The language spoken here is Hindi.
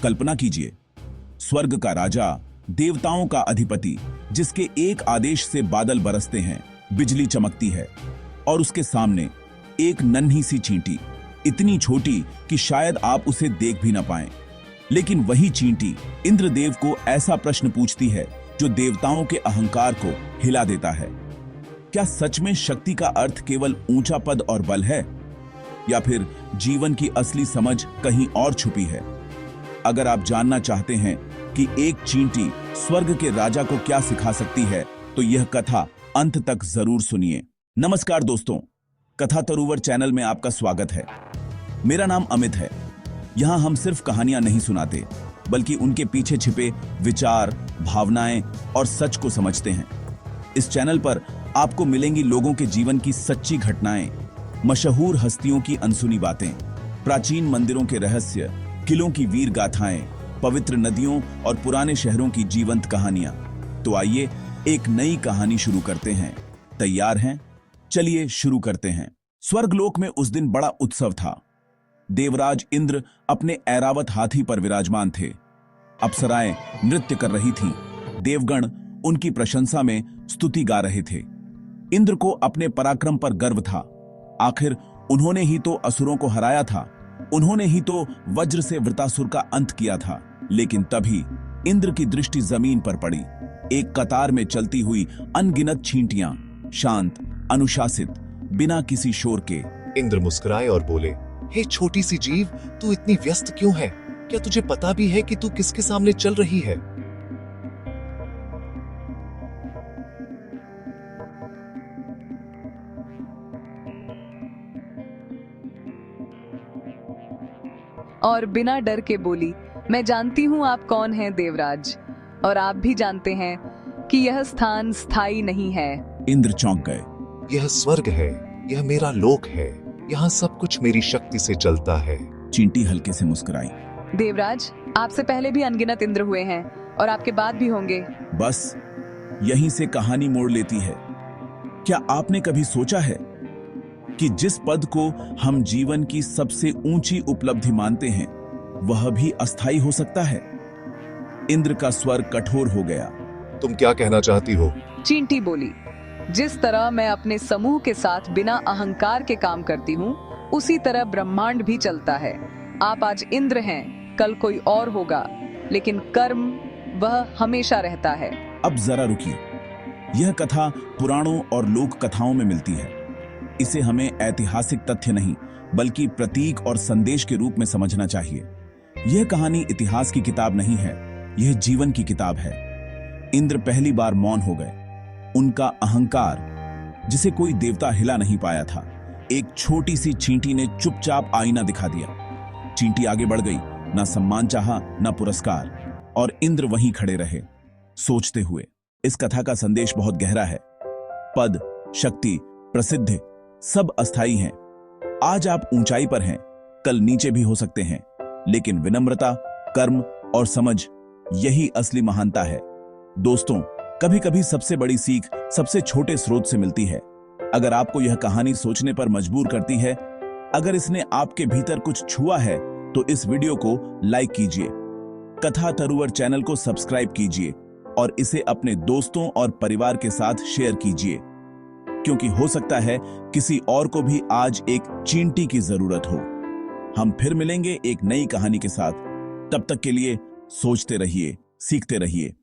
कल्पना कीजिए, स्वर्ग का राजा, देवताओं का अधिपति, जिसके एक आदेश से बादल बरसते हैं, बिजली चमकती है, और उसके सामने एक नन्ही सी चींटी, इतनी छोटी कि शायद आप उसे देख भी ना पाएं। लेकिन वही चींटी इंद्रदेव को ऐसा प्रश्न पूछती है जो देवताओं के अहंकार को हिला देता है। क्या सच में शक्ति का अर्थ केवल ऊंचा पद और बल है, या फिर जीवन की असली समझ कहीं और छुपी है? अगर आप जानना चाहते हैं कि एक चींटी स्वर्ग के राजा को क्या सिखा सकती है, तो यह कथा अंत तक जरूर सुनिए। नमस्कार दोस्तों, कथा तरुवर चैनल में आपका स्वागत है। मेरा नाम अमित है। यहाँ हम सिर्फ कहानियां नहीं सुनाते, बल्कि उनके पीछे छिपे विचार, भावनाएं और सच को समझते हैं। इस चैनल पर आपको मिलेंगी लोगों के जीवन की सच्ची घटनाएं, मशहूर हस्तियों की अनसुनी बातें, प्राचीन मंदिरों के रहस्य, किलों की वीर गाथाएं, पवित्र नदियों और पुराने शहरों की जीवंत कहानियां। तो आइए एक नई कहानी शुरू करते हैं। तैयार हैं? चलिए शुरू करते हैं। स्वर्गलोक में उस दिन बड़ा उत्सव था। देवराज इंद्र अपने ऐरावत हाथी पर विराजमान थे। अप्सराएं नृत्य कर रही थीं। देवगण उनकी प्रशंसा में स्तुति गा रहे थे। इंद्र को अपने पराक्रम पर गर्व था। आखिर उन्होंने ही तो असुरों को हराया था। उन्होंने ही तो वज्र से वृतासुर का अंत किया था। लेकिन तभी इंद्र की दृष्टि जमीन पर पड़ी। एक कतार में चलती हुई अनगिनत चींटियां, शांत, अनुशासित, बिना किसी शोर के। इंद्र मुस्कुराए और बोले, हे छोटी सी जीव, तू इतनी व्यस्त क्यों है? क्या तुझे पता भी है कि तू किसके सामने चल रही है? और बिना डर के बोली, मैं जानती हूँ आप कौन हैं देवराज, और आप भी जानते हैं कि यह स्थान स्थायी नहीं है। इंद्र चौंक गए। यह स्वर्ग है, यह मेरा लोक है, यहाँ सब कुछ मेरी शक्ति से चलता है। चींटी हल्के से मुस्कुराई। देवराज, आपसे पहले भी अनगिनत इंद्र हुए हैं और आपके बाद भी होंगे। बस यहीं से कहानी मोड़ लेती है। क्या आपने कभी सोचा है कि जिस पद को हम जीवन की सबसे ऊंची उपलब्धि मानते हैं, वह भी अस्थायी हो सकता है? इंद्र का स्वर कठोर हो गया। तुम क्या कहना चाहती हो? चींटी बोली, जिस तरह मैं अपने समूह के साथ बिना अहंकार के काम करती हूँ, उसी तरह ब्रह्मांड भी चलता है। आप आज इंद्र हैं, कल कोई और होगा, लेकिन कर्म वह हमेशा रहता है। अब जरा रुकिए। यह कथा पुराणों और लोक कथाओं में मिलती है। इसे हमें ऐतिहासिक तथ्य नहीं, बल्कि प्रतीक और संदेश के रूप में समझना चाहिए। यह कहानी इतिहास की किताब नहीं है, यह जीवन की किताब है। इंद्र पहली बार मौन हो गए। उनका अहंकार, जिसे कोई देवता हिला नहीं पाया था, एक छोटी सी चींटी ने चुपचाप आईना दिखा दिया। चींटी आगे बढ़ गई, ना सम्मान चाहा, ना पुरस्कार, और इंद्र वहीं खड़े रहे, सोचते हुए। इस कथा का संदेश बहुत गहरा है। पद, शक्ति, प्रसिद्धि सब अस्थायी हैं। आज आप ऊंचाई पर हैं, कल नीचे भी हो सकते हैं, लेकिन विनम्रता, कर्म और समझ, यही असली महानता है। दोस्तों, कभी कभी सबसे बड़ी सीख सबसे छोटे स्रोत से मिलती है। अगर आपको यह कहानी सोचने पर मजबूर करती है, अगर इसने आपके भीतर कुछ छुआ है, तो इस वीडियो को लाइक कीजिए, कथा तरुवर चैनल को सब्सक्राइब कीजिए और इसे अपने दोस्तों और परिवार के साथ शेयर कीजिए, क्योंकि हो सकता है किसी और को भी आज एक चींटी की जरूरत हो। हम फिर मिलेंगे एक नई कहानी के साथ। तब तक के लिए सोचते रहिए, सीखते रहिए